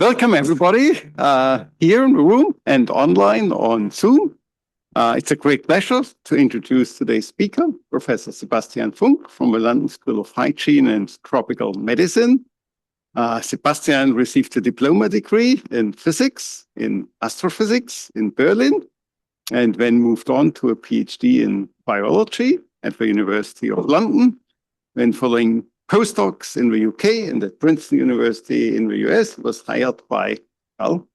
Welcome everybody here in the room and online on Zoom. It's a great pleasure to introduce today's speaker, Professor Sebastian Funk from the London School of Hygiene and Tropical Medicine. Sebastian received a diploma degree in physics, in astrophysics in Berlin, and then moved on to a PhD in biology at the University of London. Then following postdocs in the UK and at Princeton University in the US, was hired by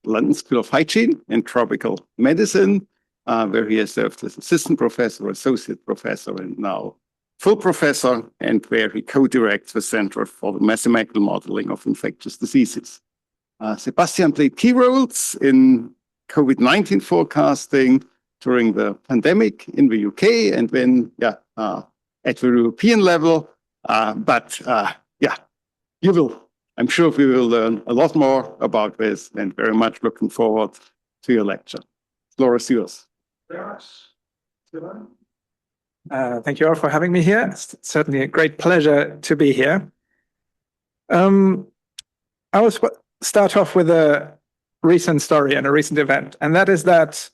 London School of Hygiene and Tropical Medicine, where he has served as assistant professor, associate professor, and now full professor, and where he co-directs the Center for the Mathematical Modeling of Infectious Diseases. Sebastian played key roles in COVID-19 forecasting during the pandemic in the UK, and then at the European level. I'm sure we will learn a lot more about this, and very much looking forward to your lecture. The floor is yours. Thank you all for having me here. It's certainly a great pleasure to be here. I will start off with a recent story and a recent event, and that is that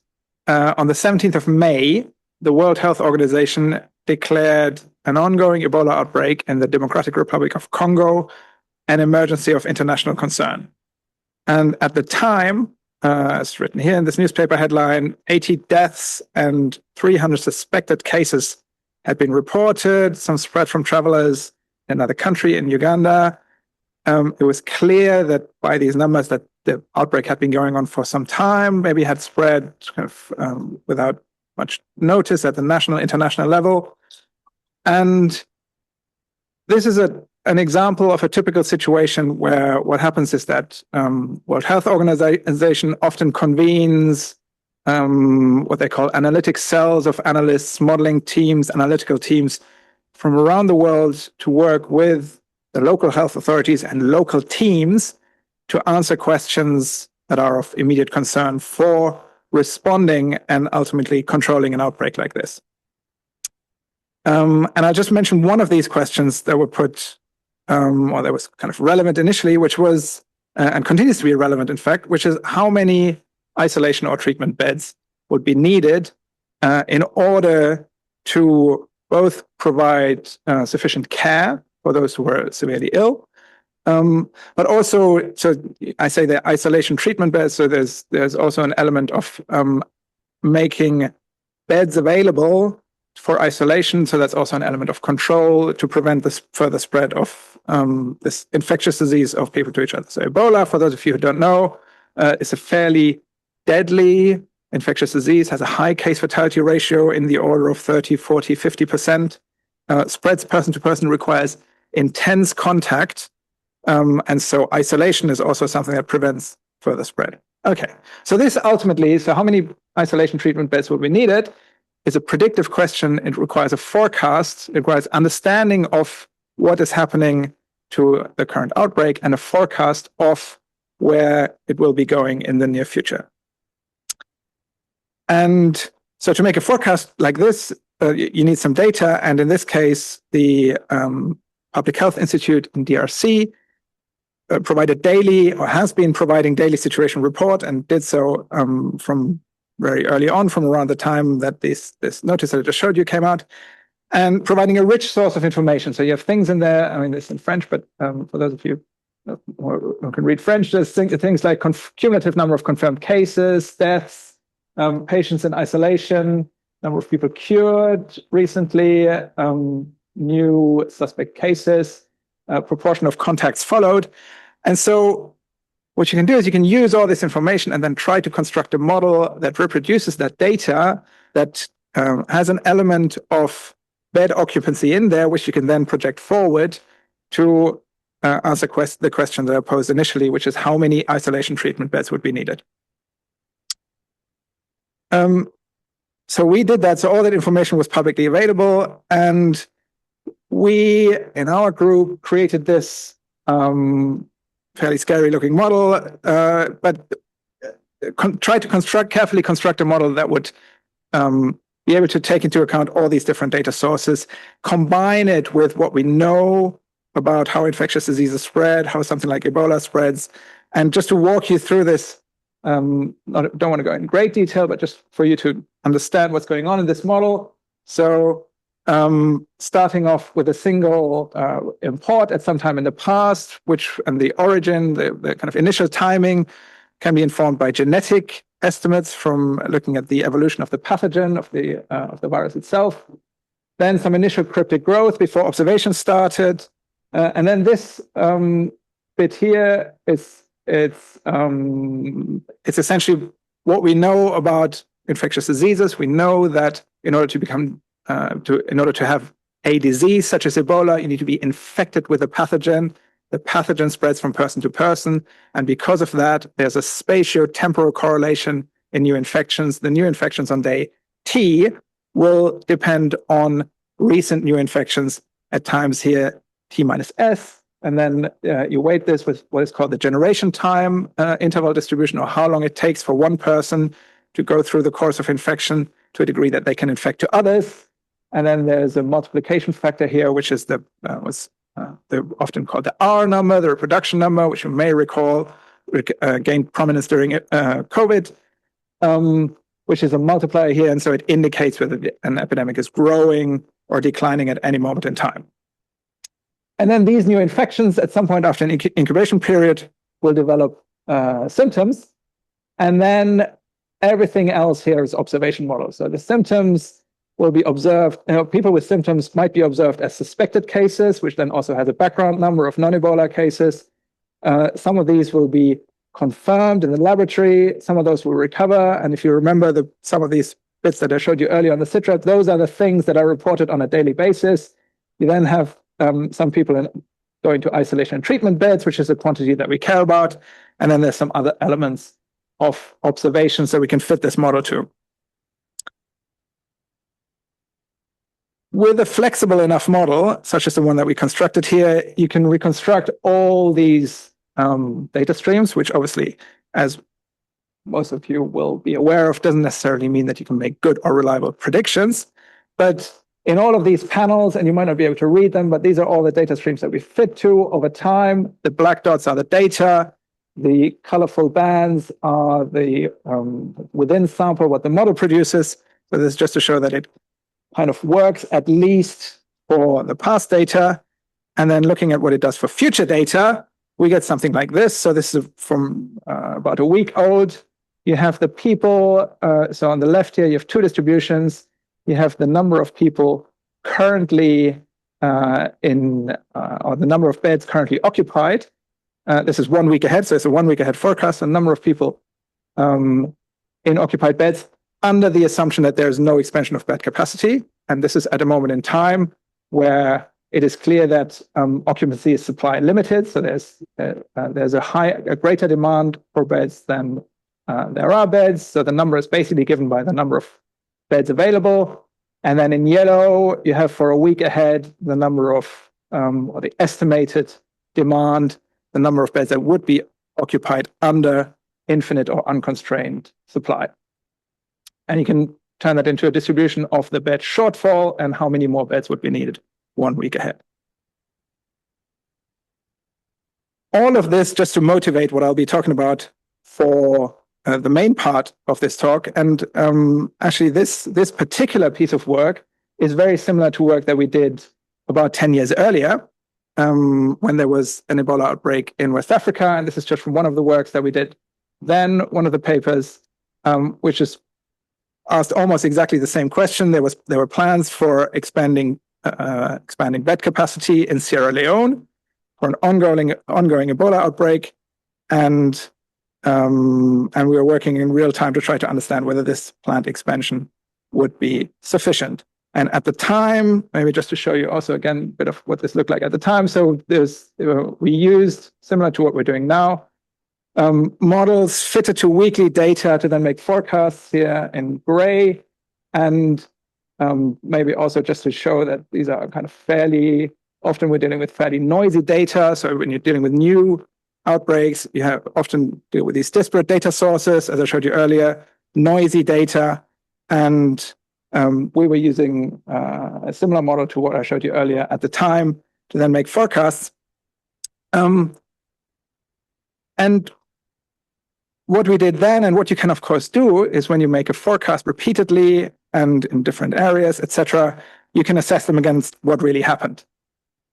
on the 17th of May, the World Health Organization declared an ongoing Ebola outbreak in the Democratic Republic of Congo an emergency of international concern. And at the time, as written here in this newspaper headline, 80 deaths and 300 suspected cases had been reported, some spread from travelers in another country, in Uganda. It was clear that by these numbers that the outbreak had been going on for some time, maybe had spread without much notice at the national, international level. And this is an example of a typical situation where what happens is that World Health Organization often convenes what they call analytic cells of analysts, modeling teams, analytical teams from around the world to work with the local health authorities and local teams to answer questions that are of immediate concern for responding and ultimately controlling an outbreak like this. And I'll just mention one of these questions that were put, or that was kind of relevant initially, which was, and continues to be relevant in fact, which is how many isolation or treatment beds would be needed in order to both provide sufficient care for those who were severely ill, but also, so I say the isolation treatment beds, so there's also an element of making beds available for isolation, so that's also an element of control to prevent this further spread of this infectious disease of people to each other. So Ebola, for those of you who don't know, is a fairly deadly infectious disease, has a high case fatality ratio in the order of 30, 40, 50%, spreads person to person, requires intense contact, and so isolation is also something that prevents further spread. Okay, so this ultimately, so how many isolation treatment beds will be needed is a predictive question. It requires a forecast, it requires understanding of what is happening to the current outbreak and a forecast of where it will be going in the near future. And so to make a forecast like this, you need some data, and in this case, the Public Health Institute in DRC provided daily, or has been providing daily situation report, and did so from very early on, from around the time that this notice that I just showed you came out, and providing a rich source of information. So you have things in there, I mean, it's in French, but for those of you who can read French, there's things like cumulative number of confirmed cases, deaths, patients in isolation, number of people cured recently, new suspect cases, proportion of contacts followed. And so what you can do is you can use all this information and then try to construct a model that reproduces that data, that has an element of bed occupancy in there, which you can then project forward to answer the question that I posed initially, which is how many isolation treatment beds would be needed. So we did that. So all that information was publicly available, and we, in our group, created this fairly scary-looking model, but tried to carefully construct a model that would be able to take into account all these different data sources, combine it with what we know about how infectious diseases spread, how something like Ebola spreads. And just to walk you through this, don't want to go in great detail, but just for you to understand what's going on in this model. So starting off with a single import at some time in the past, and the origin, the kind of initial timing can be informed by genetic estimates from looking at the evolution of the pathogen, of the virus itself. Then some initial cryptic growth before observations started. And then this bit here it's essentially what we know about infectious diseases. We know that in order to have a disease such as Ebola, you need to be infected with a pathogen. The pathogen spreads from person to person, and because of that, there's a spatio-temporal correlation in new infections. The new infections on day T will depend on recent new infections at times here T minus S, and then you weight this with what is called the generation time interval distribution, or how long it takes for one person to go through the course of infection to a degree that they can infect to others. And then there's a multiplication factor here, which is they're often called the R number, the reproduction number, which you may recall gained prominence during COVID, which is a multiplier here. And so it indicates whether an epidemic is growing or declining at any moment in time. And then these new infections at some point after an incubation period will develop symptoms. And then everything else here is observation models. So the symptoms will be observed. People with symptoms might be observed as suspected cases, which then also has a background number of non-Ebola cases. Some of these will be confirmed in the laboratory. Some of those will recover. And if you remember some of these bits that I showed you earlier on the citrate, those are the things that are reported on a daily basis. You then have some people going to isolation and treatment beds, which is a quantity that we care about. And then there's some other elements of observations that we can fit this model to. With a flexible enough model, such as the one that we constructed here, you can reconstruct all these data streams, which obviously, as most of you will be aware of, doesn't necessarily mean that you can make good or reliable predictions. But in all of these panels, and you might not be able to read them, but these are all the data streams that we fit to over time. The black dots are the data. The colorful bands are the within sample what the model produces. So this is just to show that it kind of works at least for the past data. And then looking at what it does for future data, we get something like this. So this is from about a week old. You have the people. So on the left here, you have two distributions. You have the number of people currently or the number of beds currently occupied. This is 1 week ahead. So it's a 1 week ahead forecast, a number of people in occupied beds under the assumption that there's no expansion of bed capacity. And this is at a moment in time where it is clear that occupancy is supply limited. So there's a greater demand for beds than there are beds. So the number is basically given by the number of beds available. And then in yellow, you have for a week ahead the number of, or the estimated demand, the number of beds that would be occupied under infinite or unconstrained supply. And you can turn that into a distribution of the bed shortfall and how many more beds would be needed 1 week ahead. All of this just to motivate what I'll be talking about for the main part of this talk. And actually, this particular piece of work is very similar to work that we did about 10 years earlier when there was an Ebola outbreak in West Africa. And this is just from one of the works that we did then, one of the papers, which is asked almost exactly the same question. There were plans for expanding bed capacity in Sierra Leone for an ongoing Ebola outbreak, and we were working in real time to try to understand whether this planned expansion would be sufficient. And at the time, maybe just to show you also again a bit of what this looked like at the time. So we used, similar to what we're doing now, models fitted to weekly data to then make forecasts here in gray. And maybe also just to show that these are kind of fairly, often we're dealing with fairly noisy data. So when you're dealing with new outbreaks, you often deal with these disparate data sources, as I showed you earlier, noisy data. And we were using a similar model to what I showed you earlier at the time. to then make forecasts. And what we did then, and what you can of course do, is when you make a forecast repeatedly and in different areas, etc., you can assess them against what really happened.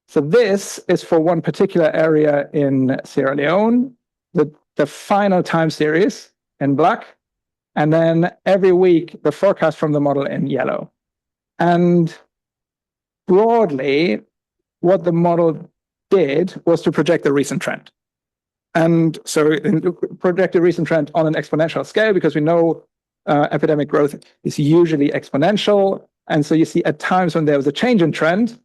So this is for one particular area in Sierra Leone, the final time series in black, and then every week the forecast from the model in yellow. And broadly, what the model did was to project the recent trend. And so it projected recent trend on an exponential scale, because we know epidemic growth is usually exponential. And so you see at times when there was a change in trend,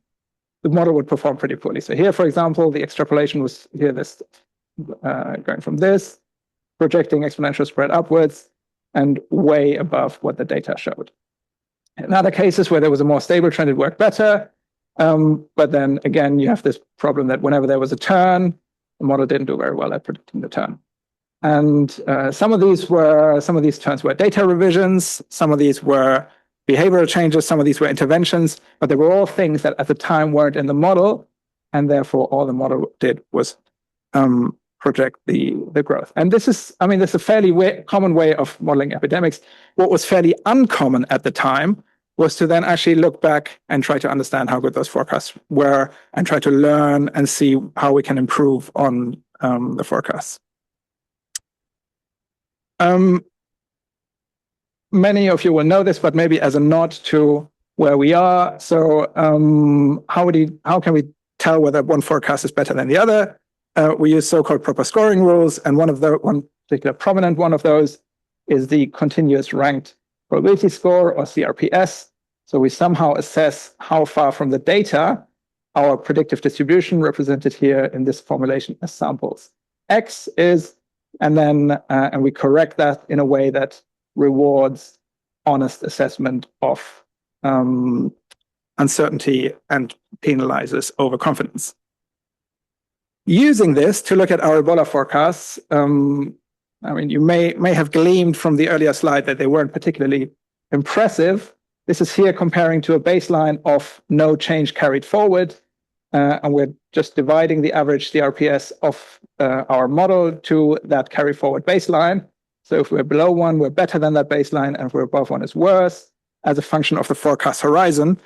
the model would perform pretty poorly. So here, for example, the extrapolation was here, this going from this, projecting exponential spread upwards and way above what the data showed. In other cases where there was a more stable trend, it worked better. But then again, you have this problem that whenever there was a turn, the model didn't do very well at predicting the turn. And some of these turns were data revisions, some of these were behavioral changes, some of these were interventions, but they were all things that at the time weren't in the model, and therefore all the model did was project the growth. And this is a fairly common way of modeling epidemics. What was fairly uncommon at the time was to then actually look back and try to understand how good those forecasts were and try to learn and see how we can improve on the forecasts. Many of you will know this, but maybe as a nod to where we are. So how can we tell whether one forecast is better than the other? We use so-called proper scoring rules, and one particular prominent one of those is the continuous ranked probability score, or CRPS. So we somehow assess how far from the data our predictive distribution, represented here in this formulation as samples X, is, and then and we correct that in a way that rewards honest assessment of uncertainty and penalizes overconfidence. Using this to look at our Ebola forecasts, you may have gleaned from the earlier slide that they weren't particularly impressive. This is here comparing to a baseline of no change carried forward, and we're just dividing the average CRPS of our model to that carry forward baseline. So if we're below 1, we're better than that baseline, and if we're above 1, it's worse, as a function of the forecast horizon.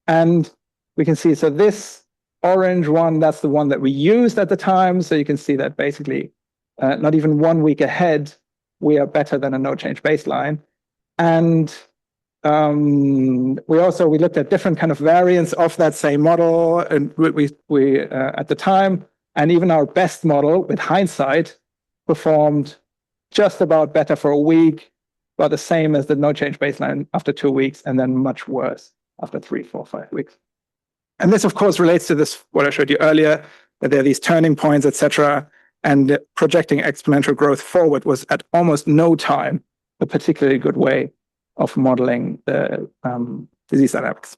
And we can see, so this orange one, that's the one that we used at the time. So you can see that basically not even 1 week ahead, we are better than a no change baseline. And we looked at different kind of variants of that same model, and we at the time, and even our best model with hindsight performed just about better for a week, but the same as the no change baseline after 2 weeks, and then much worse after 3, 4, 5 weeks. And this, of course, relates to this, what I showed you earlier, that there are these turning points, etc. And projecting exponential growth forward was at almost no time a particularly good way of modeling the disease dynamics.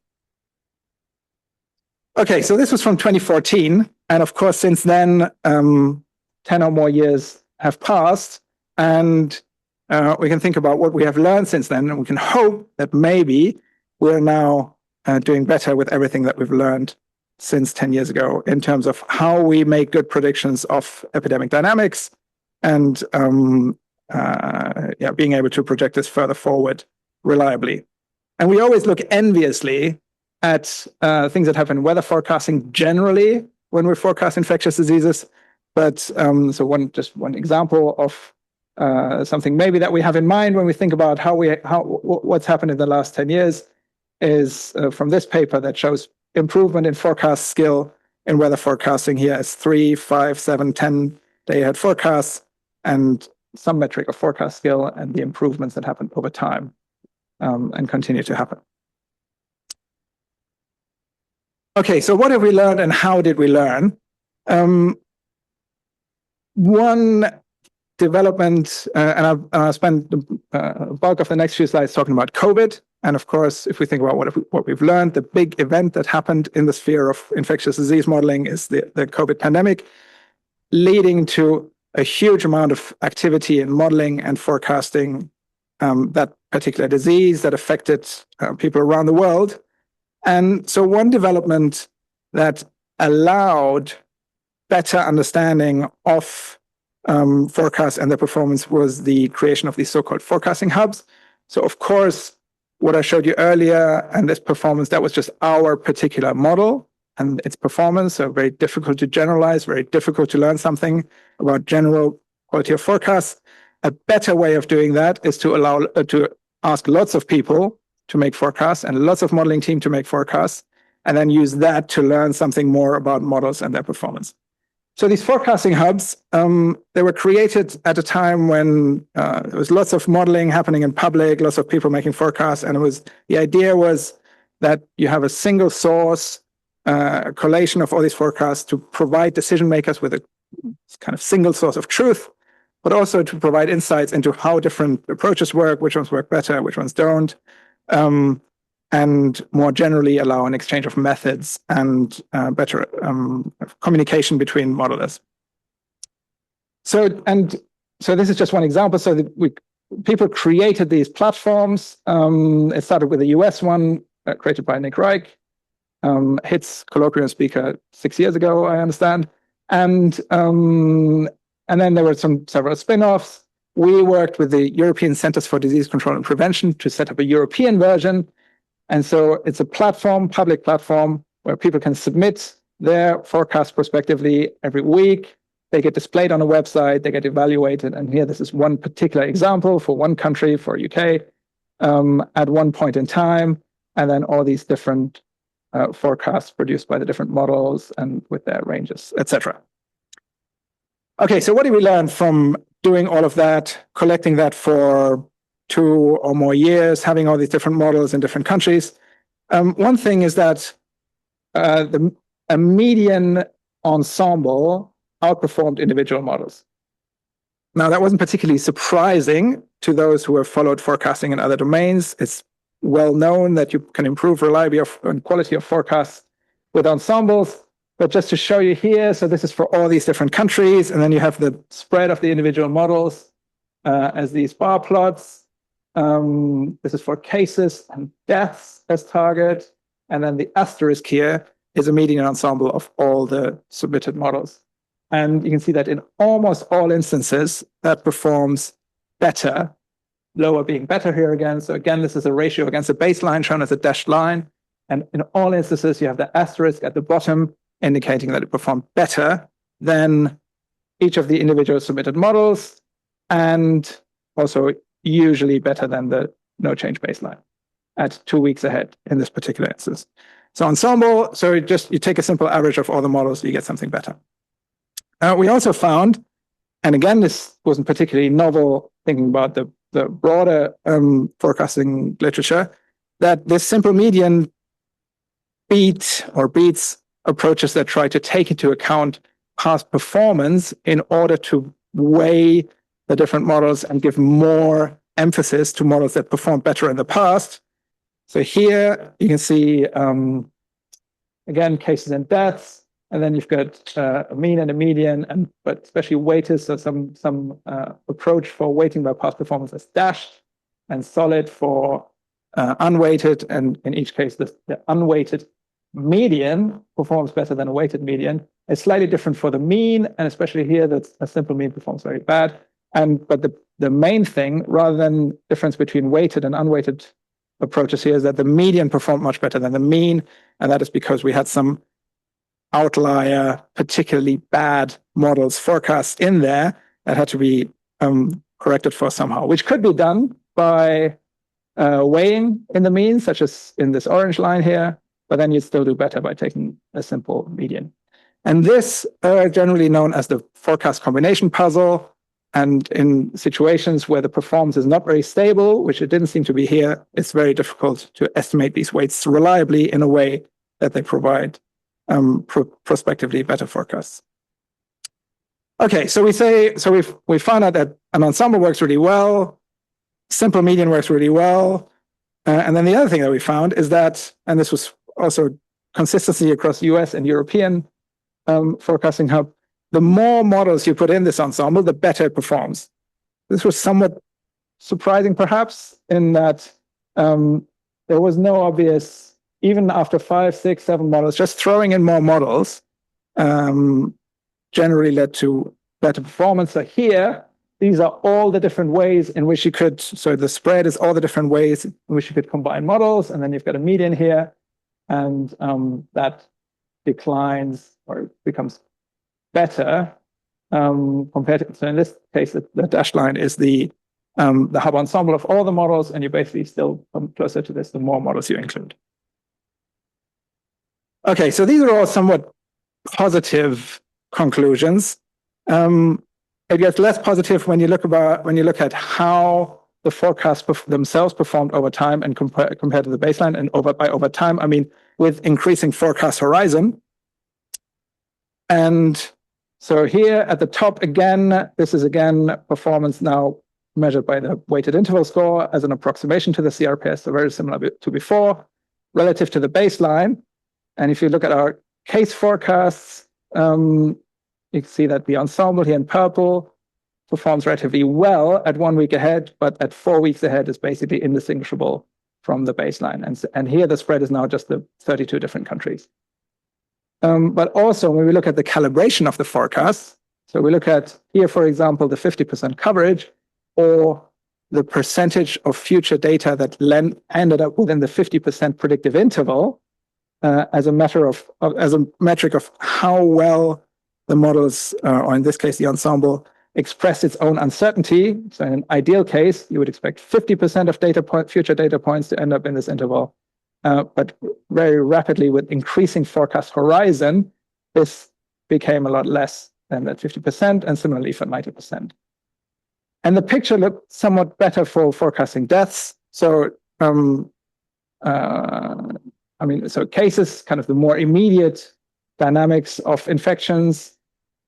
Okay, so this was from 2014. And of course, since then, 10 or more years have passed. And we can think about what we have learned since then. And we can hope that maybe we're now doing better with everything that we've learned since 10 years ago in terms of how we make good predictions of epidemic dynamics and being able to project this further forward reliably. And we always look enviously at things that happen in weather forecasting generally when we forecast infectious diseases. But so one example of something maybe that we have in mind when we think about what's happened in the last 10 years is from this paper that shows improvement in forecast skill in weather forecasting. Here is 3, 5, 7, 10 day ahead forecasts and some metric of forecast skill and the improvements that happen over time and continue to happen. Okay, so what have we learned and how did we learn? One development, and I'll spend the bulk of the next few slides talking about COVID. And of course, if we think about what we've learned, the big event that happened in the sphere of infectious disease modeling is the COVID pandemic, leading to a huge amount of activity in modeling and forecasting that particular disease that affected people around the world. And so one development that allowed better understanding of forecasts and their performance was the creation of these so-called forecasting hubs. So of course, what I showed you earlier and this performance, that was just our particular model and its performance. So very difficult to generalize, very difficult to learn something about general quality of forecasts. A better way of doing that is to allow to ask lots of people to make forecasts and lots of modeling team to make forecasts, and then use that to learn something more about models and their performance. So these forecasting hubs, they were created at a time when there was lots of modeling happening in public, lots of people making forecasts, and the idea was that you have a single source, a collation of all these forecasts to provide decision makers with a kind of single source of truth, but also to provide insights into how different approaches work, which ones work better, which ones don't, and more generally allow an exchange of methods and better communication between modelers. So this is just one example. So people created these platforms. It started with a US one created by Nick Reich, HIT's Colloquium speaker 6 years ago, I understand. And then there were several spin-offs. We worked with the European Centers for Disease Control and Prevention to set up a European version. And so it's a platform, public platform, where people can submit their forecast prospectively every week. They get displayed on a website, they get evaluated. And here, this is one particular example for one country, for UK, at one point in time. And then all these different forecasts produced by the different models and with their ranges, etc. Okay, so what did we learn from doing all of that, collecting that for 2 or more years, having all these different models in different countries? One thing is that a median ensemble outperformed individual models. Now, that wasn't particularly surprising to those who have followed forecasting in other domains. It's well known that you can improve reliability and quality of forecasts with ensembles. But just to show you here, so this is for all these different countries, and then you have the spread of the individual models as these bar plots. This is for cases and deaths as target. And then the asterisk here is a median ensemble of all the submitted models. And you can see that in almost all instances, that performs better, lower being better here again. So again, this is a ratio against a baseline shown as a dashed line. And in all instances, you have the asterisk at the bottom indicating that it performed better than each of the individual submitted models, and also usually better than the no change baseline at 2 weeks ahead in this particular instance. So ensemble, so you take a simple average of all the models, you get something better. We also found, and again, this wasn't particularly novel thinking about the broader forecasting literature, that this simple median beats approaches that try to take into account past performance in order to weigh the different models and give more emphasis to models that performed better in the past. So here you can see, again, cases and deaths, and then you've got a mean and a median, but especially weighted, so some approach for weighting by past performance is dashed, and solid for unweighted, and in each case, the unweighted median performs better than a weighted median. It's slightly different for the mean, and especially here, that a simple mean performs very bad. But the main thing, rather than difference between weighted and unweighted approaches here, is that the median performed much better than the mean, and that is because we had some outlier, particularly bad models forecasts in there that had to be corrected for somehow, which could be done by weighing in the mean, such as in this orange line here, but then you'd still do better by taking a simple median. And this generally known as the forecast combination puzzle. And in situations where the performance is not very stable, which it didn't seem to be here, it's very difficult to estimate these weights reliably in a way that they provide prospectively better forecasts. Okay, so we found out that an ensemble works really well, simple median works really well, and then the other thing that we found is that, and this was also consistency across US and European forecasting hub, the more models you put in this ensemble, the better it performs. This was somewhat surprising, perhaps, in that there was no obvious, even after 5, 6, 7 models, just throwing in more models generally led to better performance. So here, these are all the different ways in which you could, so the spread is all the different ways in which you could combine models, and then you've got a median here, and that declines or becomes better compared to, so in this case, the dashed line is the Hub ensemble of all the models, and you basically still come closer to this the more models you include. Okay, so these are all somewhat positive conclusions. It gets less positive when you look at how the forecasts themselves performed over time and compared to the baseline. And over time, I mean with increasing forecast horizon. And so here at the top again, this is again performance now measured by the weighted interval score as an approximation to the CRPS, so very similar to before, relative to the baseline. And if you look at our case forecasts, you can see that the ensemble here in purple performs relatively well at 1 week ahead, but at 4 weeks ahead is basically indistinguishable from the baseline. And here the spread is now just the 32 different countries. But also when we look at the calibration of the forecasts, so we look at here, for example, the 50% coverage or the percentage of future data that ended up within the 50% predictive interval as a metric of how well the models, or in this case, the ensemble, express its own uncertainty. So in an ideal case, you would expect 50% of future data points to end up in this interval. But very rapidly, with increasing forecast horizon, this became a lot less than that 50%, and similarly for 90%. And the picture looked somewhat better for forecasting deaths. So, so cases, kind of the more immediate dynamics of infections,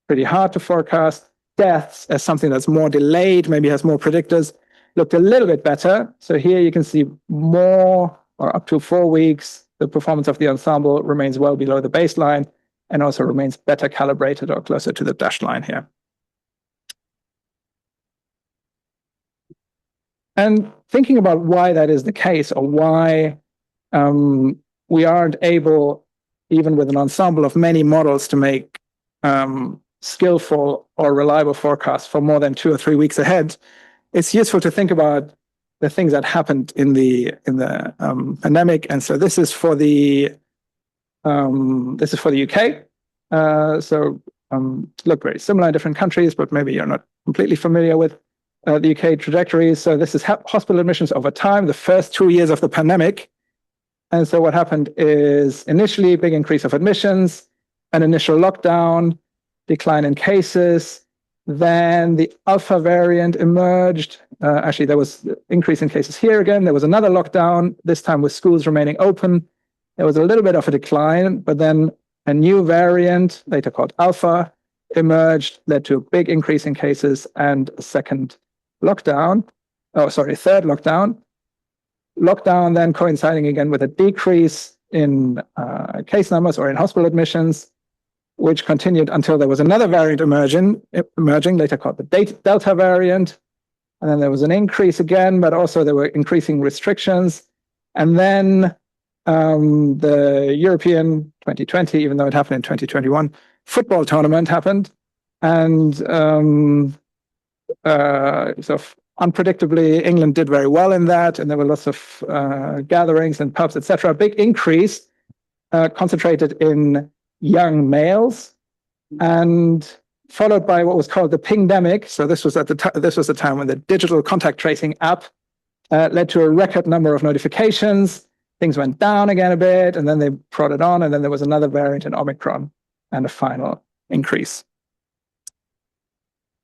pretty hard to forecast. Deaths as something that's more delayed, maybe has more predictors, looked a little bit better. So here you can see more, or up to 4 weeks, the performance of the ensemble remains well below the baseline and also remains better calibrated or closer to the dashed line here. And thinking about why that is the case, or why we aren't able, even with an ensemble of many models, to make skillful or reliable forecasts for more than 2 or 3 weeks ahead, it's useful to think about the things that happened in the pandemic. And so this is for the UK. Look very similar in different countries, but maybe you're not completely familiar with the UK trajectories. So this is hospital admissions over time, the first 2 years of the pandemic. And so what happened is initially big increase of admissions, an initial lockdown, decline in cases. Then the Alpha variant emerged. Actually, there was increase in cases here again. There was another lockdown, this time with schools remaining open. There was a little bit of a decline, but then a new variant, later called Alpha, emerged, led to a big increase in cases and a third lockdown. Lockdown then coinciding again with a decrease in case numbers or in hospital admissions, which continued until there was another variant emerging, later called the Delta variant. And then there was an increase again, but also there were increasing restrictions. And then the European 2020, even though it happened in 2021, football tournament happened. And so unpredictably, England did very well in that. And there were lots of gatherings and pubs, etc. A big increase concentrated in young males, and followed by what was called the pingdemic. So this was the time when the digital contact tracing app led to a record number of notifications. Things went down again a bit, and then they prodded on, and then there was another variant in Omicron, and a final increase.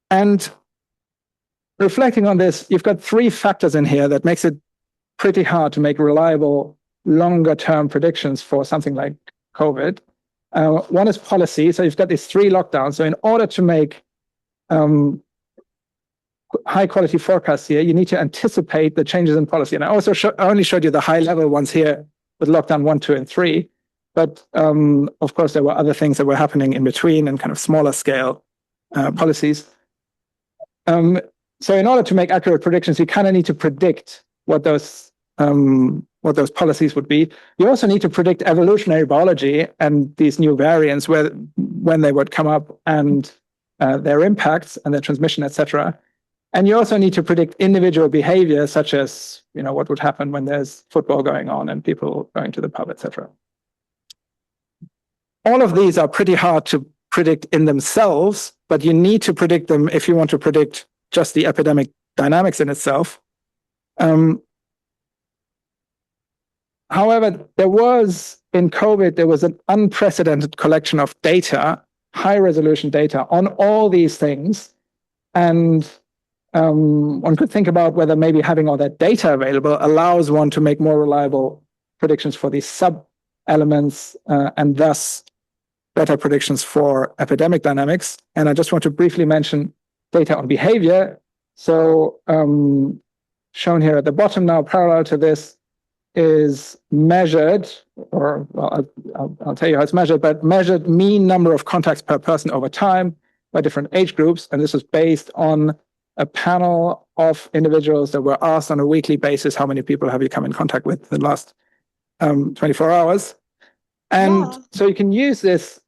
And reflecting on this, you've got 3 factors in here that makes it pretty hard to make reliable, longer-term predictions for something like COVID. One is policy. So you've got these 3 lockdowns. So in order to make high quality forecasts here, you need to anticipate the changes in policy. And I also only showed you the high level ones here with lockdown 1, 2, and 3. But of course, there were other things that were happening in between and kind of smaller scale policies. So in order to make accurate predictions, you kind of need to predict what those what those policies would be. You also need to predict evolutionary biology and these new variants, when they would come up, and their impacts and their transmission, etc. And you also need to predict individual behavior, such as, what would happen when there's football going on and people going to the pub, etc. All of these are pretty hard to predict in themselves, but you need to predict them if you want to predict just the epidemic dynamics in itself. However, in COVID, there was an unprecedented collection of data, high resolution data on all these things. And one could think about whether maybe having all that data available allows one to make more reliable predictions for these sub-elements, and thus better predictions for epidemic dynamics. And I just want to briefly mention data on behavior. So shown here at the bottom now, parallel to this, is measured, or I'll tell you how it's measured, but measured mean number of contacts per person over time by different age groups. And this was based on a panel of individuals that were asked on a weekly basis, how many people have you come in contact with in the last 24 hours? And so you can use this,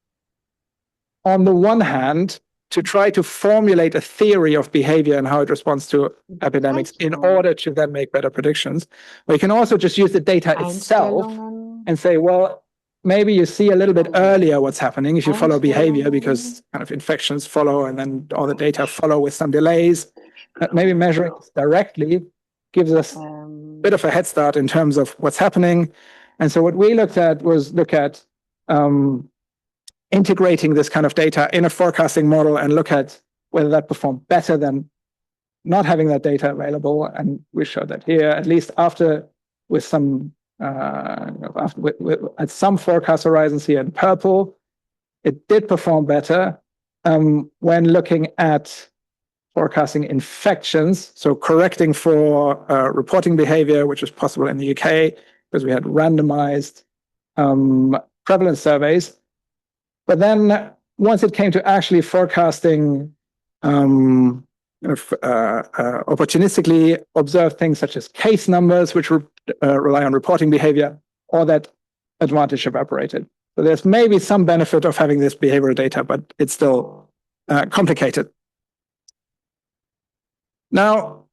on the one hand, to try to formulate a theory of behavior and how it responds to epidemics in order to then make better predictions. But you can also just use the data itself and say, well, maybe you see a little bit earlier what's happening if you follow behavior, because kind of infections follow and then all the data follow with some delays. Maybe measuring directly gives us a bit of a head start in terms of what's happening. And so what we looked at was integrating this kind of data in a forecasting model and look at whether that performed better than not having that data available. And we showed that here, at least with some at some forecast horizons here in purple, it did perform better when looking at forecasting infections, so correcting for reporting behavior, which was possible in the UK because we had randomized prevalence surveys. But then once it came to actually forecasting opportunistically observed things such as case numbers, which rely on reporting behavior, all that advantage evaporated. So there's maybe some benefit of having this behavioral data, but it's still complicated. Now,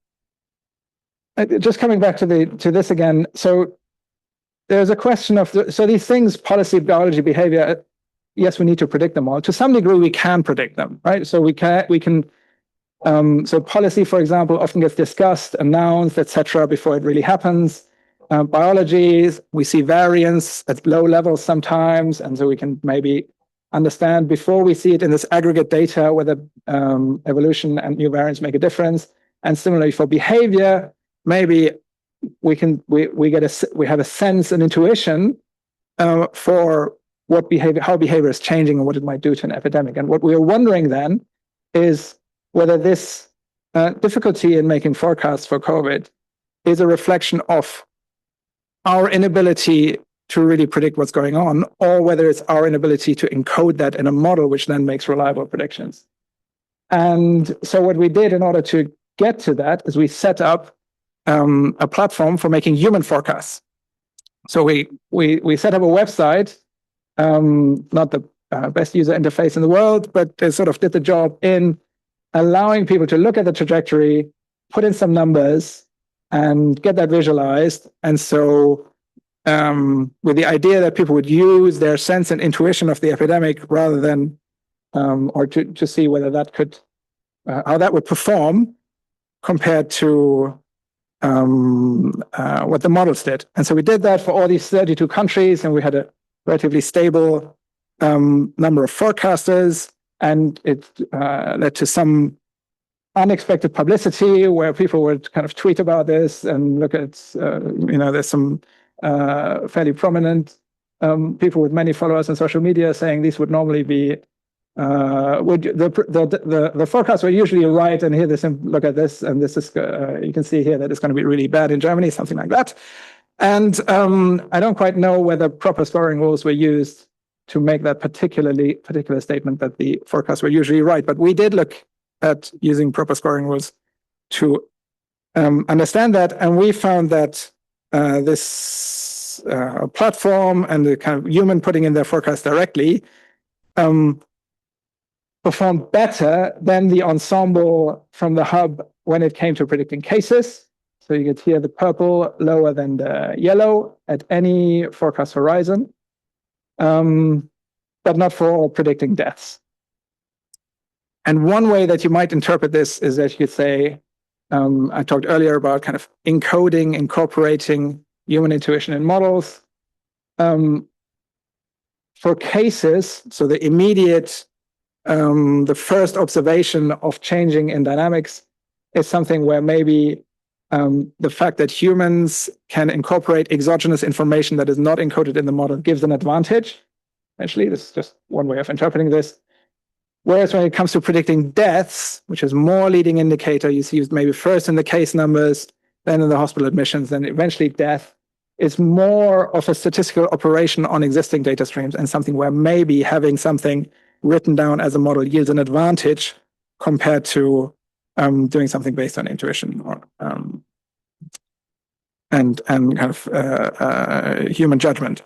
just coming back to this again, so there's a question of, so these things, policy, biology, behavior, yes, we need to predict them all. To some degree, we can predict them, right? So we can. So policy, for example, often gets discussed, announced, etc., before it really happens. Biology, we see variance at low levels sometimes, and so we can maybe understand before we see it in this aggregate data whether evolution and new variants make a difference. And similarly for behavior, maybe we have a sense and intuition for how behavior is changing and what it might do to an epidemic. And what we are wondering then is whether this difficulty in making forecasts for COVID is a reflection of our inability to really predict what's going on, or whether it's our inability to encode that in a model which then makes reliable predictions. And so what we did in order to get to that is we set up a platform for making human forecasts. So we set up a website, not the best user interface in the world, but they sort of did the job in allowing people to look at the trajectory, put in some numbers, and get that visualized. And so with the idea that people would use their sense and intuition of the epidemic rather than, or to see whether that could, how that would perform compared to what the models did. And so we did that for all these 32 countries, and we had a relatively stable number of forecasters, and it led to some unexpected publicity where people would kind of tweet about this and look at, there's some fairly prominent people with many followers on social media saying these would normally be, the forecasts were usually right, and here look at this, and this is, you can see here that it's going to be really bad in Germany, something like that. And I don't quite know whether proper scoring rules were used to make that particular statement that the forecasts were usually right. But we did look at using proper scoring rules to understand that, and we found that this platform and the kind of human putting in their forecast directly performed better than the ensemble from the hub when it came to predicting cases. So you get here the purple lower than the yellow at any forecast horizon, but not for predicting deaths. And one way that you might interpret this is that you could say, I talked earlier about kind of encoding, incorporating human intuition in models. For cases, so the immediate, the first observation of changing in dynamics is something where maybe the fact that humans can incorporate exogenous information that is not encoded in the model gives an advantage. Actually, this is just one way of interpreting this. Whereas when it comes to predicting deaths, which is more leading indicator, you see maybe first in the case numbers, then in the hospital admissions, then eventually death, is more of a statistical operation on existing data streams and something where maybe having something written down as a model yields an advantage compared to doing something based on intuition or and kind of human judgment.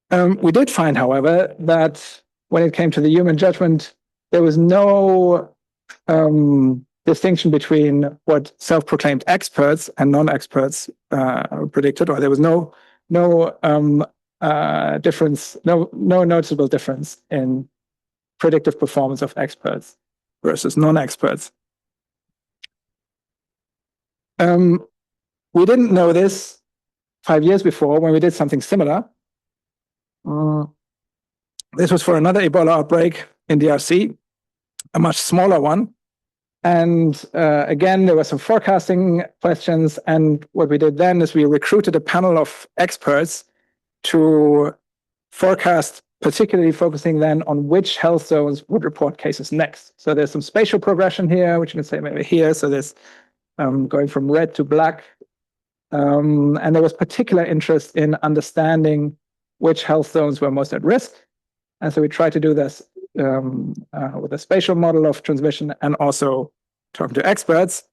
We did find, however, that when it came to the human judgment, there was no distinction between what self-proclaimed experts and non-experts predicted, or there was no difference, no noticeable difference in predictive performance of experts versus non-experts. We didn't know this 5 years before when we did something similar. This was for another Ebola outbreak in DRC, a much smaller one. And again, there were some forecasting questions. And what we did then is we recruited a panel of experts to forecast, particularly focusing then on which health zones would report cases next. So there's some spatial progression here, which you can say maybe here. So there's going from red to black. And there was particular interest in understanding which health zones were most at risk. And so we tried to do this with a spatial model of transmission and also talking to experts.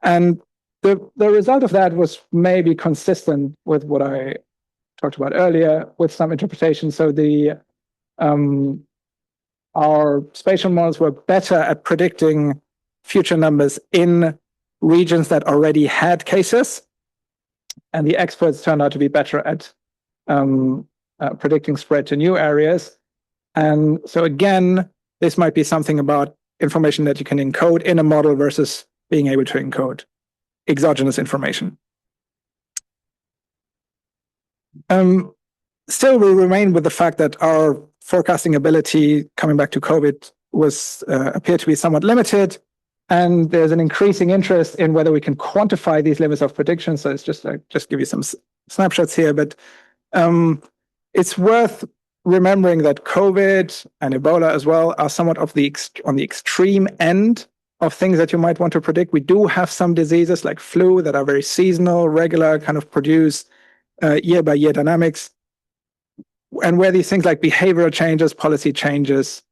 And the result of that was maybe consistent with what I talked about earlier with some interpretation. So our spatial models were better at predicting future numbers in regions that already had cases. And the experts turned out to be better at predicting spread to new areas. And so again, this might be something about information that you can encode in a model versus being able to encode exogenous information. Still, we remain with the fact that our forecasting ability, coming back to COVID, appeared to be somewhat limited. And there's an increasing interest in whether we can quantify these limits of prediction. So it's just give you some snapshots here, but it's worth remembering that COVID and Ebola as well are somewhat on the extreme end of things that you might want to predict. We do have some diseases like flu that are very seasonal, regular, kind of produce year-by-year dynamics, and where these things like behavioral changes, policy changes,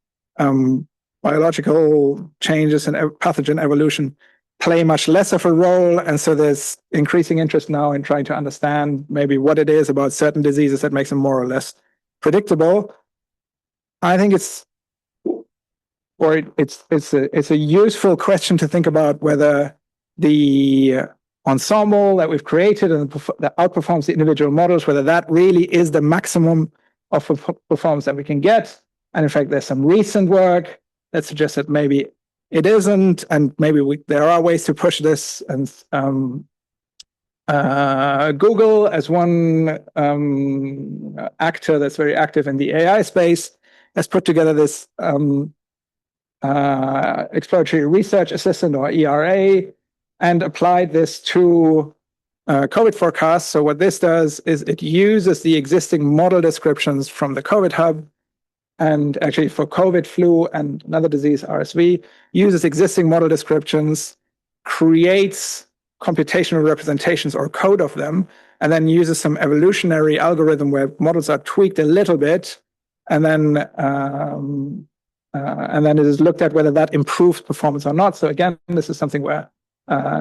biological changes, and pathogen evolution play much less of a role. And so there's increasing interest now in trying to understand maybe what it is about certain diseases that makes them more or less predictable. I think it's a useful question to think about whether the ensemble that we've created and that outperforms the individual models, whether that really is the maximum of performance that we can get. And in fact, there's some recent work that suggests that maybe it isn't, and maybe there are ways to push this. And Google, as one actor that's very active in the AI space, has put together this exploratory research assistant, or ERA, and applied this to COVID forecasts. So what this does is it uses the existing model descriptions from the COVID hub, and actually for COVID, flu, and another disease, RSV, uses existing model descriptions, creates computational representations or code of them, and then uses some evolutionary algorithm where models are tweaked a little bit, and then it is looked at whether that improves performance or not. So again, this is something where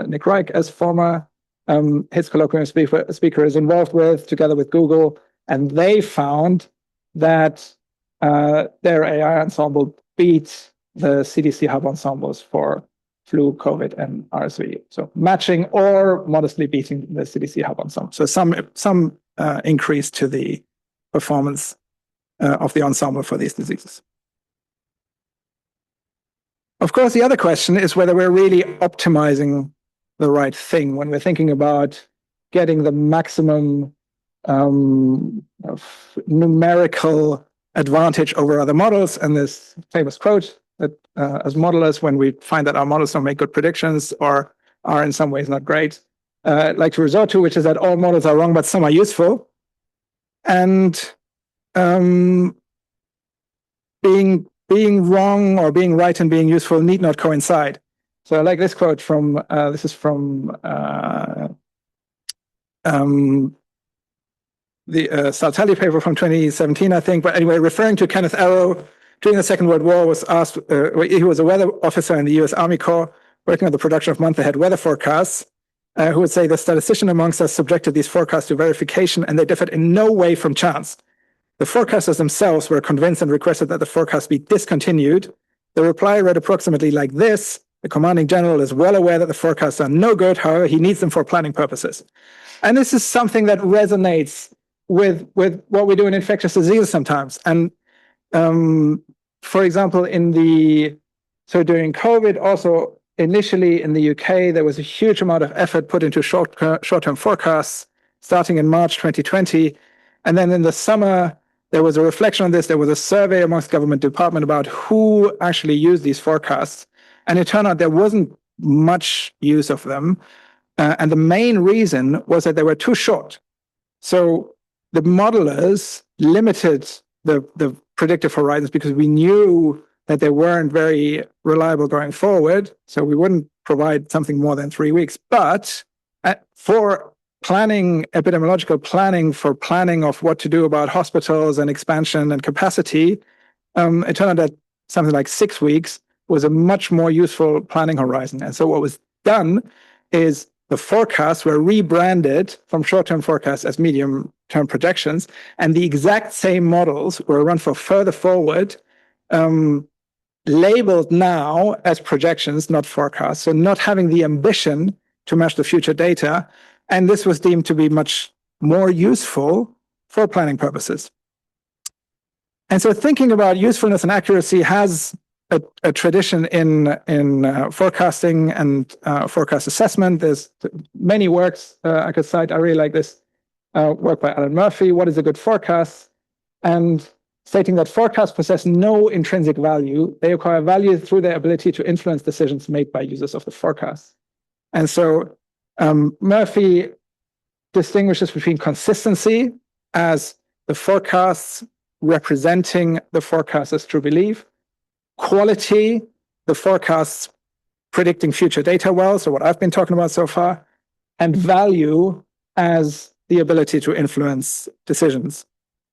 Nick Reich, as former his Colloquium speaker is involved with, together with Google, and they found that their AI ensemble beat the CDC Hub ensembles for flu, COVID, and RSV. So matching or modestly beating the CDC Hub ensemble. So some increase to the performance of the ensemble for these diseases. Of course, the other question is whether we're really optimizing the right thing when we're thinking about getting the maximum of numerical advantage over other models. And this famous quote that as modelers, when we find that our models don't make good predictions or are in some ways not great, like to resort to, which is that all models are wrong, but some are useful. And being wrong or being right and being useful need not coincide. So I like this quote from, this is from the Saltelli paper from 2017, I think. But anyway, referring to Kenneth Arrow, during the Second World War, was asked, he was a weather officer in the US Army Corps, working on the production of month-ahead weather forecasts, who would say the statistician amongst us subjected these forecasts to verification, and they differed in no way from chance. The forecasters themselves were convinced and requested that the forecast be discontinued. The reply read approximately like this: the commanding general is well aware that the forecasts are no good, however, he needs them for planning purposes. And this is something that resonates with what we do in infectious diseases sometimes. And for example, during COVID, also initially in the UK, there was a huge amount of effort put into short-term forecasts starting in March 2020. And then in the summer, there was a reflection on this. There was a survey amongst government departments about who actually used these forecasts. And it turned out there wasn't much use of them. And the main reason was that they were too short. So the modelers limited the predictive horizons because we knew that they weren't very reliable going forward. So we wouldn't provide something more than 3 weeks. But for planning, epidemiological planning, for planning of what to do about hospitals and expansion and capacity, it turned out that something like 6 weeks was a much more useful planning horizon. And so what was done is the forecasts were rebranded from short-term forecasts as medium-term projections, and the exact same models were run for further forward, labeled now as projections, not forecasts, so not having the ambition to match the future data. And this was deemed to be much more useful for planning purposes. And so thinking about usefulness and accuracy has a tradition in forecasting and forecast assessment. There's many works I could cite. I really like this work by Alan Murphy, What is a Good Forecast? And stating that forecasts possess no intrinsic value. They acquire value through their ability to influence decisions made by users of the forecast. And so Murphy distinguishes between consistency as the forecasts representing the forecaster's true belief, quality, the forecasts predicting future data well, so what I've been talking about so far, and value as the ability to influence decisions.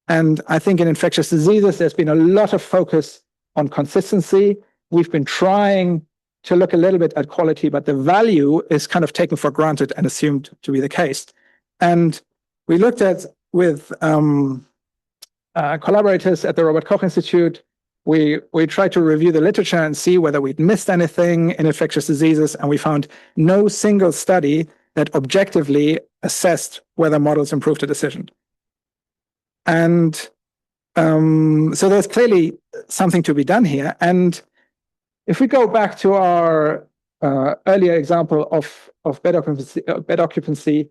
And I think in infectious diseases, there's been a lot of focus on consistency. We've been trying to look a little bit at quality, but the value is kind of taken for granted and assumed to be the case. And we looked at, with collaborators at the Robert Koch Institute, we tried to review the literature and see whether we'd missed anything in infectious diseases, and we found no single study that objectively assessed whether models improved a decision. And so there's clearly something to be done here. And if we go back to our earlier example of bed occupancy,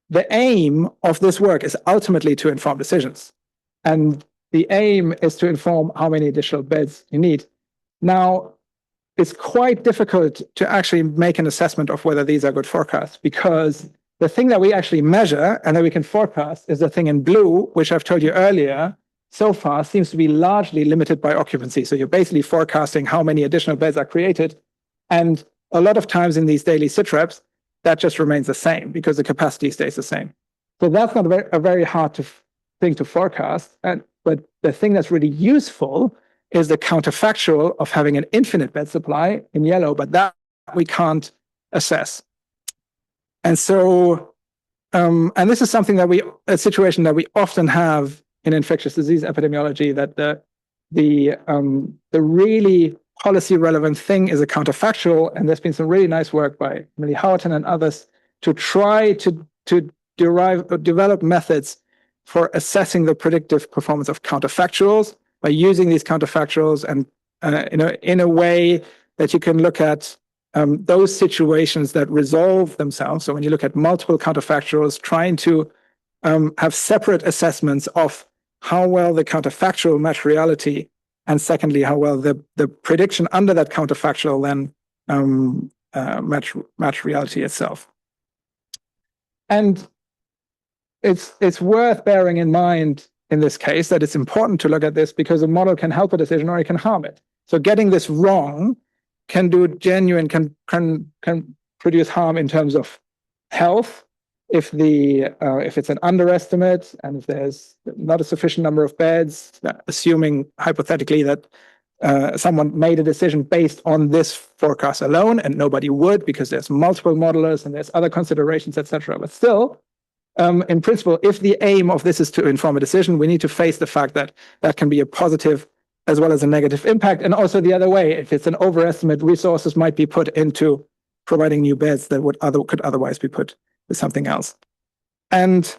the aim of this work is ultimately to inform decisions. And the aim is to inform how many additional beds you need. Now, it's quite difficult to actually make an assessment of whether these are good forecasts, because the thing that we actually measure and that we can forecast is the thing in blue, which I've told you earlier, so far seems to be largely limited by occupancy. So you're basically forecasting how many additional beds are created. And a lot of times in these daily sit reps, that just remains the same because the capacity stays the same. So that's not a very hard thing to forecast. But the thing that's really useful is the counterfactual of having an infinite bed supply in yellow, but that we can't assess. And so, and this is something that a situation that we often have in infectious disease epidemiology, that the really policy relevant thing is a counterfactual. And there's been some really nice work by Emily Houghton and others to try to develop methods for assessing the predictive performance of counterfactuals by using these counterfactuals and in a way that you can look at those situations that resolve themselves. So when you look at multiple counterfactuals, trying to have separate assessments of how well the counterfactual match reality, and secondly, how well the prediction under that counterfactual then match reality itself. And it's worth bearing in mind in this case that it's important to look at this because a model can help a decision or it can harm it. So getting this wrong can produce harm in terms of health if it's an underestimate and if there's not a sufficient number of beds, assuming hypothetically that someone made a decision based on this forecast alone, and nobody would because there's multiple modelers and there's other considerations, etc. But still, in principle, if the aim of this is to inform a decision, we need to face the fact that that can be a positive as well as a negative impact. And also the other way, if it's an overestimate, resources might be put into providing new beds that could otherwise be put to something else. And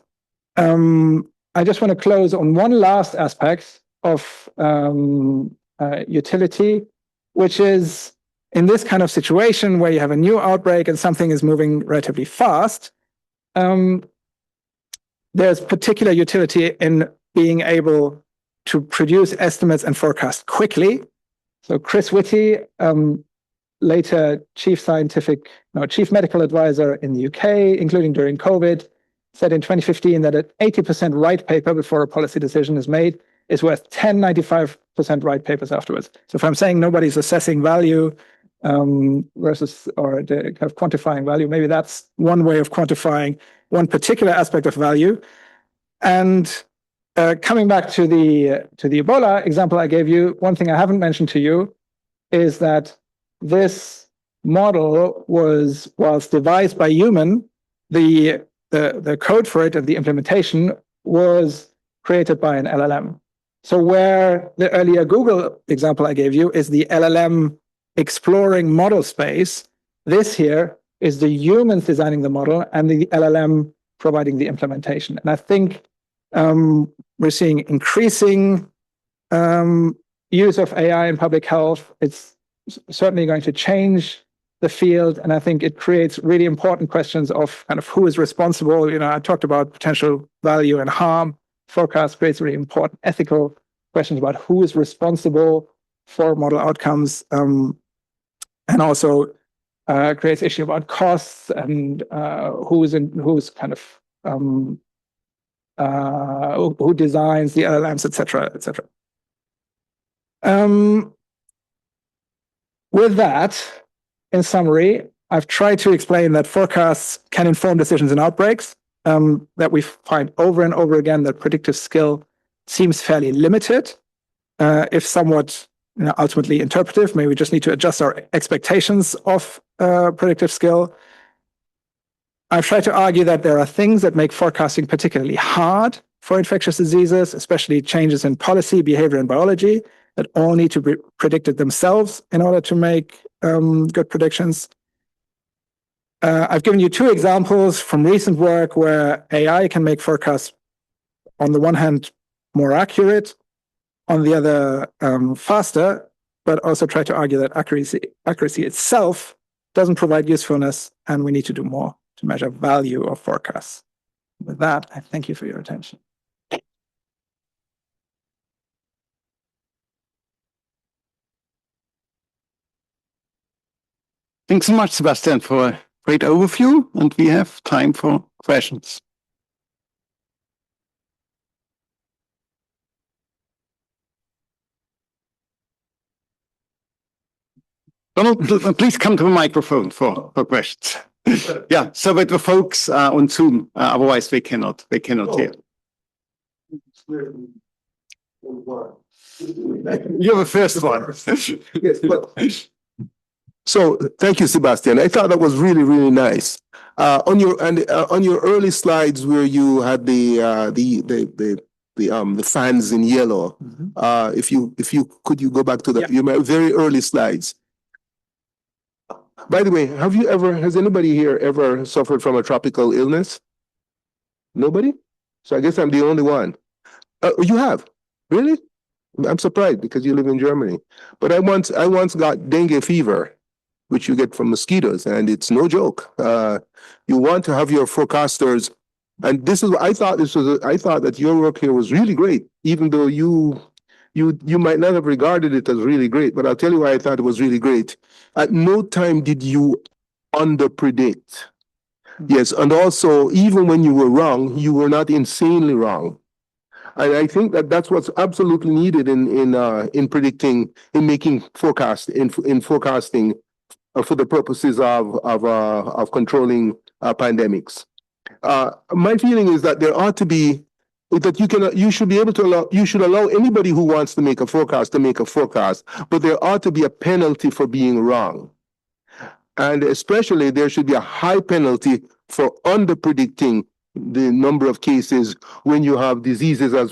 I just want to close on one last aspect of utility, which is in this kind of situation where you have a new outbreak and something is moving relatively fast, there's particular utility in being able to produce estimates and forecast quickly. So Chris Whitty, later chief medical advisor in the UK, including during COVID, said in 2015 that an 80% right paper before a policy decision is made is worth 10 95% right papers afterwards. So if I'm saying nobody's assessing value versus or kind of quantifying value, maybe that's one way of quantifying one particular aspect of value. And coming back to the Ebola example I gave you, one thing I haven't mentioned to you is that this model was, whilst devised by human, the code for it and the implementation was created by an LLM. So where the earlier Google example I gave you is the LLM exploring model space, this here is the humans designing the model and the LLM providing the implementation. And I think we're seeing increasing use of AI in public health. It's certainly going to change the field, and I think it creates really important questions of kind of who is responsible. I talked about potential value and harm. Forecast creates really important ethical questions about who is responsible for model outcomes, and also creates issue about costs and who designs the LLMs, etc., etc. With that, in summary, I've tried to explain that forecasts can inform decisions in outbreaks, that we find over and over again that predictive skill seems fairly limited, if somewhat ultimately interpretive. Maybe we just need to adjust our expectations of predictive skill. I've tried to argue that there are things that make forecasting particularly hard for infectious diseases, especially changes in policy, behavior, and biology that all need to be predicted themselves in order to make good predictions. I've given you two examples from recent work where AI can make forecasts, on the one hand, more accurate, on the other, faster, but also try to argue that accuracy itself doesn't provide usefulness, and we need to do more to measure value of forecasts. With that, I thank you for your attention. Thanks so much, Sebastian, for a great overview, and we have time for questions. Donald, please come to the microphone for questions. Yeah, so with the folks on Zoom, otherwise they cannot hear. You're the first one. So thank you, Sebastian. I thought that was really, really nice. On your early slides where you had the fans in yellow, if you could you go back to your very early slides. By the way, has anybody here ever suffered from a tropical illness? Nobody? So I guess I'm the only one. You have? Really? I'm surprised because you live in Germany. But I once got dengue fever, which you get from mosquitoes, and it's no joke. You want to have your forecasters, and this is I thought that your work here was really great, even though you might not have regarded it as really great. But I'll tell you why I thought it was really great. At no time did you underpredict. Yes, and also even when you were wrong, you were not insanely wrong. And I think that that's what's absolutely needed in predicting, in making forecast, in forecasting for the purposes of controlling pandemics. My feeling is that there ought to be that you should be able to allow anybody who wants to make a forecast to make a forecast, but there ought to be a penalty for being wrong. And especially there should be a high penalty for underpredicting the number of cases when you have diseases that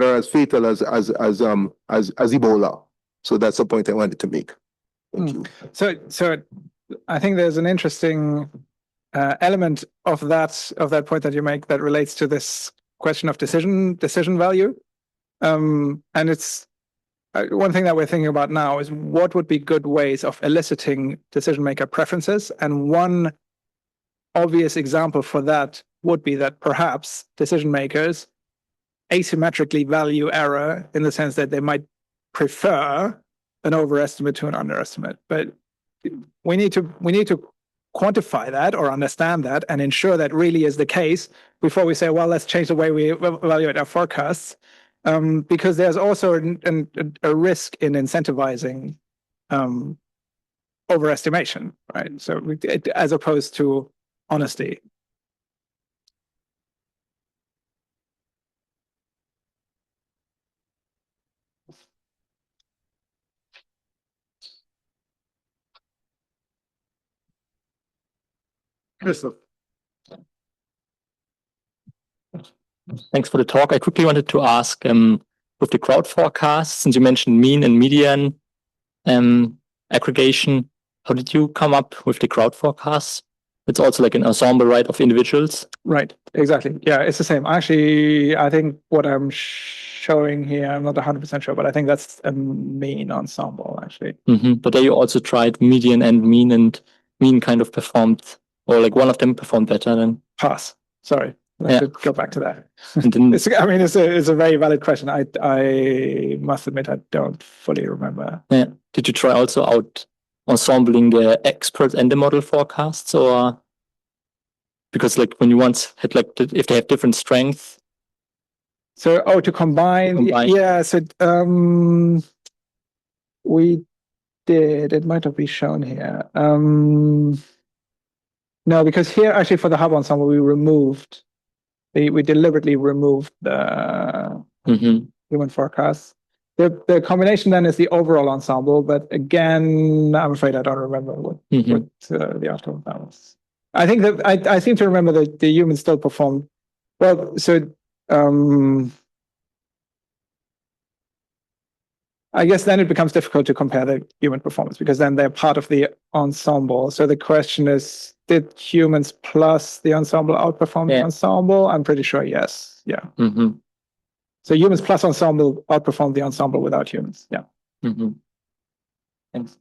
are as fatal as Ebola. So that's the point I wanted to make. Thank you. So I think there's an interesting element of that point that you make that relates to this question of decision value, and it's one thing that we're thinking about now is what would be good ways of eliciting decision maker preferences, and one obvious example for that would be that perhaps decision makers asymmetrically value error in the sense that they might prefer an overestimate to an underestimate. But we need to quantify that or understand that and ensure that really is the case before we say, well, let's change the way we evaluate our forecasts, because there's also a risk in incentivizing overestimation, right? So as opposed to honesty. Christoph. Thanks for the talk. I quickly wanted to ask, with the crowd forecast, since you mentioned mean and median aggregation, how did you come up with the crowd forecast? It's also like an ensemble, right, of individuals? Right, exactly. Yeah, it's the same. Actually, I think what I'm showing here, I'm not 100% sure, but I think that's a mean ensemble, actually. But there you also tried median and mean kind of performed, or like one of them performed better than? Pass. Sorry. I should go back to that. It's a very valid question. I must admit, I don't fully remember. Yeah. Did you try also out ensembling the experts and the model forecasts, or because like when you once had like if they have different strengths? So to combine. Yeah. So we did. It might not be shown here. No, because here actually for the hub ensemble we deliberately removed the human forecasts. The combination then is the overall ensemble, but again, I'm afraid I don't remember what the outcome of that was. I think that I seem to remember that the humans still performed well. So I guess then it becomes difficult to compare the human performance because then they're part of the ensemble. So the question is, did humans plus the ensemble outperform the ensemble? I'm pretty sure yes. Yeah. So humans plus ensemble outperformed the ensemble without humans. Yeah. Thanks.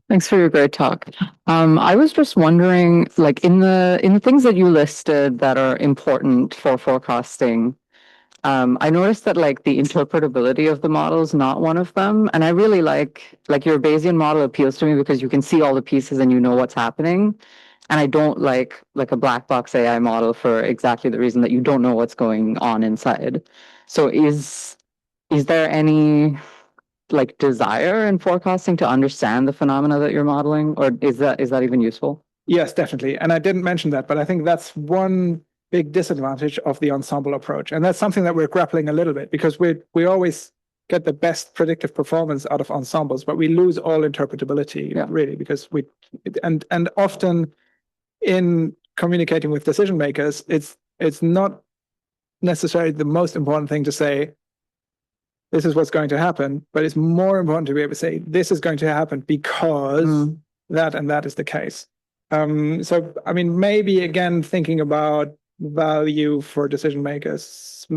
Thanks for your great talk. I was just wondering, like in the things that you listed that are important for forecasting, I noticed that like the interpretability of the model is not one of them. And I really like your Bayesian model appeals to me because you can see all the pieces and you know what's happening. And I don't like a black box AI model for exactly the reason that you don't know what's going on inside. So is there any like desire in forecasting to understand the phenomena that you're modeling, or is that even useful? Yes, definitely. And I didn't mention that, but I think that's one big disadvantage of the ensemble approach. And that's something that we're grappling a little bit, because we always get the best predictive performance out of ensembles, but we lose all interpretability, really, because and often in communicating with decision makers, it's not necessarily the most important thing to say, this is what's going to happen, but it's more important to be able to say, this is going to happen because that and that is the case. So, I mean, maybe again, thinking about value for decision makers,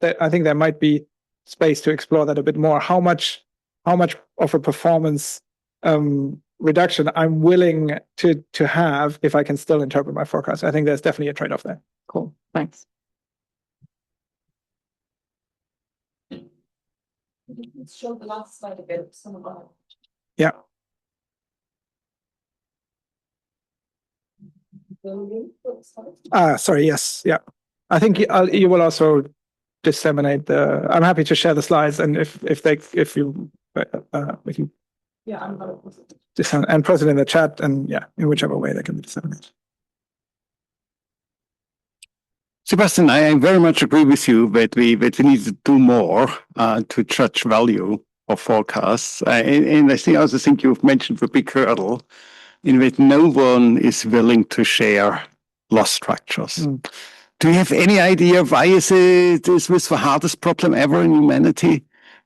I think there might be space to explore that a bit more. How much of a performance reduction I'm willing to have if I can still interpret my forecast. I think there's definitely a trade-off there. Cool, thanks. Let's show the last slide again. Some of our... Yeah. Sorry, yes, yeah. I think you will also disseminate the. I'm happy to share the slides, and if you Yeah, I'm gonna and post it in the chat, and yeah, in whichever way they can be disseminated. Sebastian, I very much agree with you that we need to do more to judge value of forecasts. And I also think you've mentioned the big hurdle in that no one is willing to share loss structures. Do you have any idea why is this the hardest problem ever in humanity?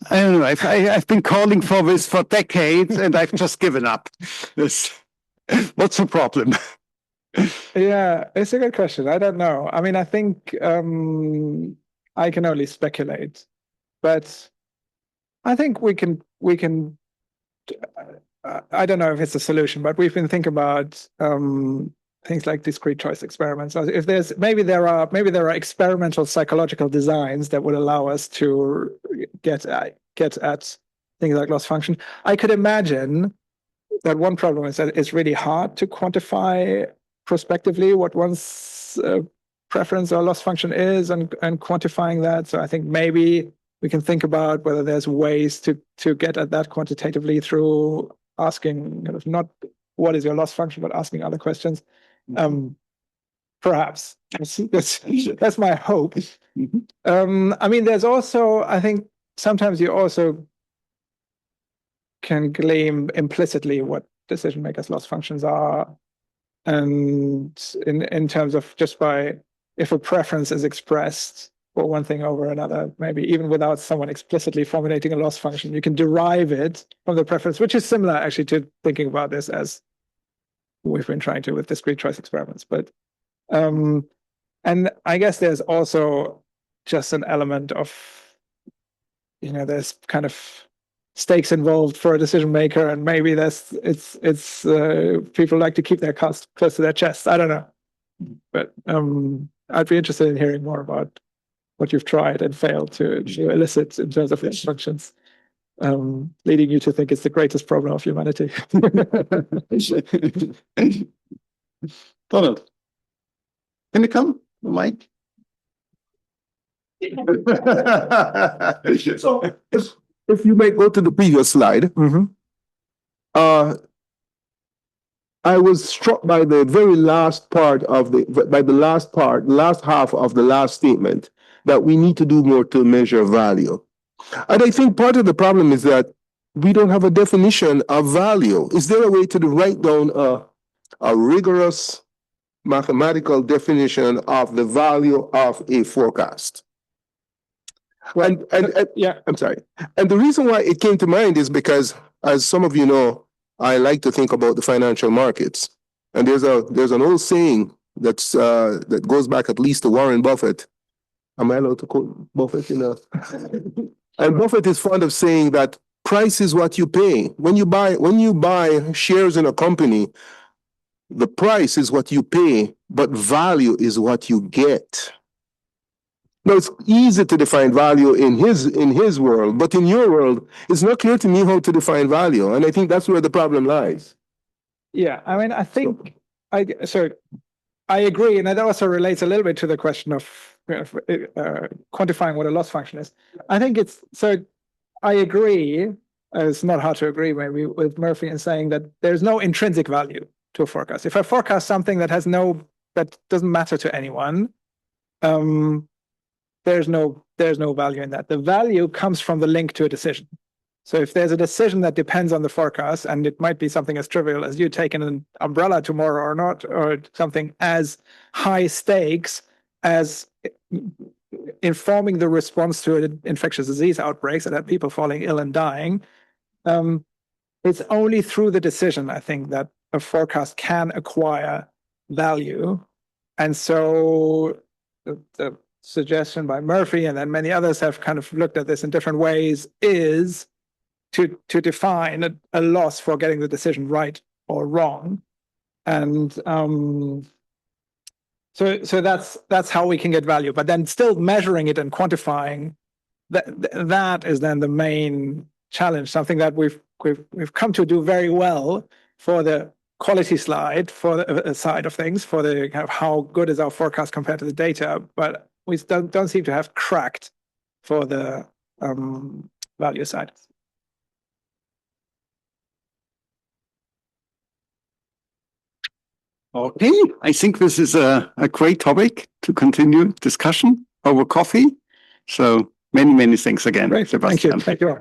I don't know. I've been calling for this for decades, and I've just given up. What's the problem? Yeah, it's a good question. I don't know. I mean, I think I can only speculate, but I think we can. I don't know if it's a solution, but we've been thinking about things like discrete choice experiments. If there's maybe there are experimental psychological designs that would allow us to get at things like loss function. I could imagine that one problem is that it's really hard to quantify prospectively what one's preference or loss function is, and quantifying that. So I think maybe we can think about whether there's ways to get at that quantitatively through asking kind of not what is your loss function, but asking other questions. Perhaps that's my hope. I mean, there's also, I think sometimes you also can glean implicitly what decision makers' loss functions are, and in terms of just by if a preference is expressed for one thing over another, maybe even without someone explicitly formulating a loss function, you can derive it from the preference, which is similar actually to thinking about this as we've been trying to with discrete choice experiments. But and I guess there's also just an element of, there's kind of stakes involved for a decision maker, and maybe it's people like to keep their cards close to their chest. I don't know, but I'd be interested in hearing more about what you've tried and failed to elicit in terms of loss functions, leading you to think it's the greatest problem of humanity. Donald, can you come, Mike? So if you may go to the previous slide, I was struck by the very last part of last half of the last statement, that we need to do more to measure value. And I think part of the problem is that we don't have a definition of value. Is there a way to write down a rigorous mathematical definition of the value of a forecast? Well, and yeah, I'm sorry. And the reason why it came to mind is because, as some of you know, I like to think about the financial markets. And there's an old saying that goes back at least to Warren Buffett. Am I allowed to quote Buffett? And Buffett is fond of saying that price is what you pay. When you buy shares in a company, the price is what you pay, but value is what you get. Now, it's easy to define value in his world, but in your world, it's not clear to me how to define value. And I think that's where the problem lies. Yeah, I mean, I think I agree, and that also relates a little bit to the question of quantifying what a loss function is. I think I agree. It's not hard to agree maybe with Murphy in saying that there's no intrinsic value to a forecast. If I forecast something that doesn't matter to anyone, there's no value in that. The value comes from the link to a decision. So if there's a decision that depends on the forecast, and it might be something as trivial as you taking an umbrella tomorrow or not, or something as high stakes as informing the response to an infectious disease outbreaks that had people falling ill and dying, it's only through the decision, I think, that a forecast can acquire value. And so the suggestion by Murphy, and then many others have kind of looked at this in different ways, is to define a loss for getting the decision right or wrong. And so that's how we can get value. But then still measuring it and quantifying, that is then the main challenge, something that we've come to do very well for the quality slide, for the side of things, for the kind of how good is our forecast compared to the data, but we don't seem to have cracked for the value side. Okay, I think this is a great topic to continue discussion over coffee. So many thanks again, Great, Sebastian. thank you.